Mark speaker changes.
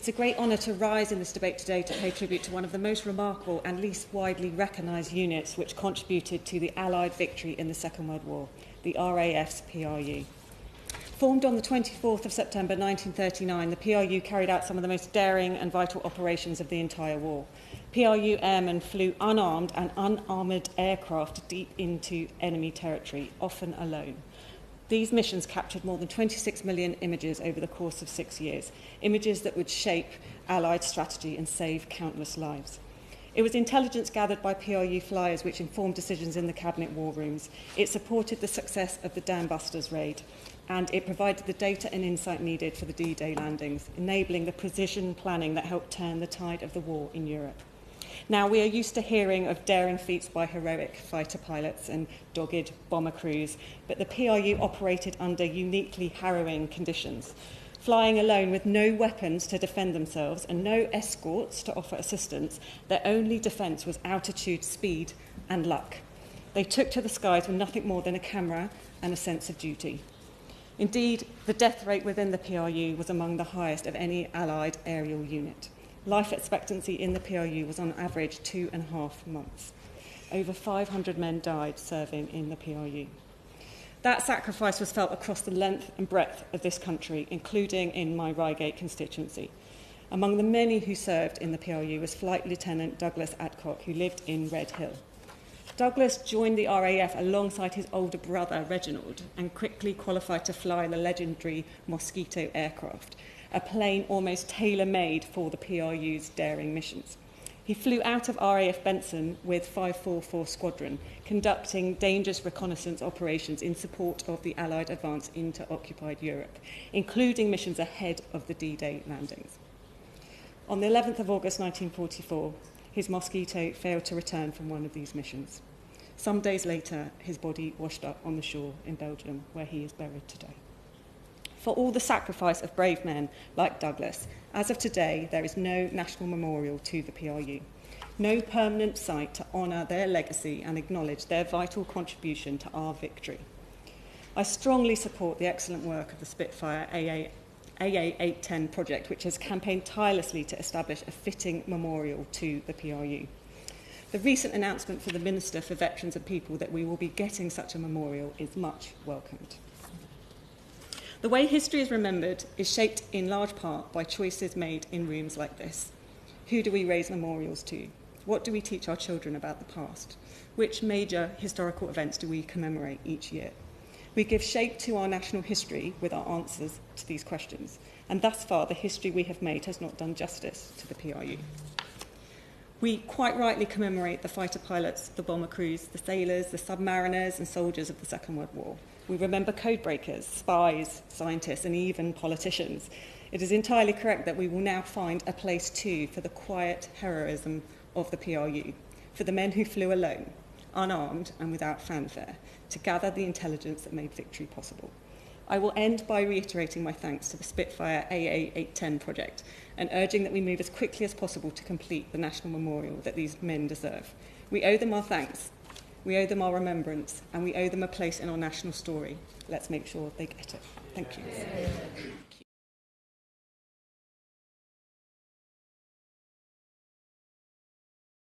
Speaker 1: It's a great honour to rise in this debate today to pay tribute to one of the most remarkable and least widely recognised units which contributed to the Allied victory in the Second World War, the RAF's PRU. Formed on the 24th of September 1939, the PRU carried out some of the most daring and vital operations of the entire war. PRU airmen flew unarmed and unarmoured aircraft deep into enemy territory, often alone. These missions captured more than 26 million images over the course of 6 years, images that would shape Allied strategy and save countless lives. It was intelligence gathered by PRU flyers which informed decisions in the cabinet war rooms. It supported the success of the Dam Busters raid, and it provided the data and insight needed for the D-Day landings, enabling the precision planning that helped turn the tide of the war in Europe. Now, we are used to hearing of daring feats by heroic fighter pilots and dogged bomber crews, but the PRU operated under uniquely harrowing conditions. Flying alone with no weapons to defend themselves and no escorts to offer assistance, their only defence was altitude, speed and luck. They took to the skies with nothing more than a camera and a sense of duty. Indeed, the death rate within the PRU was among the highest of any Allied aerial unit. Life expectancy in the PRU was on average 2.5 months. Over 500 men died serving in the PRU. That sacrifice was felt across the length and breadth of this country, including in my Reigate constituency. Among the many who served in the PRU was Flight Lieutenant Douglas Adcock, who lived in Red Hill. Douglas joined the RAF alongside his older brother, Reginald, and quickly qualified to fly the legendary Mosquito aircraft, a plane almost tailor-made for the PRU's daring missions. He flew out of RAF Benson with 544 Squadron, conducting dangerous reconnaissance operations in support of the Allied advance into occupied Europe, including missions ahead of the D-Day landings. On the 11th of August 1944, his Mosquito failed to return from one of these missions. Some days later, his body washed up on the shore in Belgium, where he is buried today. For all the sacrifice of brave men like Douglas, as of today, there is no national memorial to the PRU, no permanent site to honour their legacy and acknowledge their vital contribution to our victory. I strongly support the excellent work of the Spitfire AA 810 project, which has campaigned tirelessly to establish a fitting memorial to the PRU. The recent announcement from the Minister for Veterans and People that we will be getting such a memorial is much welcomed. The way history is remembered is shaped in large part by choices made in rooms like this. Who do we raise memorials to? What do we teach our children about the past? Which major historical events do we commemorate each year? We give shape to our national history with our answers to these questions, and thus far the history we have made has not done justice to the PRU. We quite rightly commemorate the fighter pilots, the bomber crews, the sailors, the submariners and soldiers of the Second World War. We remember code breakers, spies, scientists and even politicians. It is entirely correct that we will now find a place too for the quiet heroism of the PRU, for the men who flew alone, unarmed and without fanfare, to gather the intelligence that made victory possible. I will end by reiterating my thanks to the Spitfire AA 810 project and urging that we move as quickly as possible to complete the national memorial that these men deserve. We owe them our thanks, we owe them our remembrance, and we owe them a place in our national story. Let's make sure they get it. Thank you.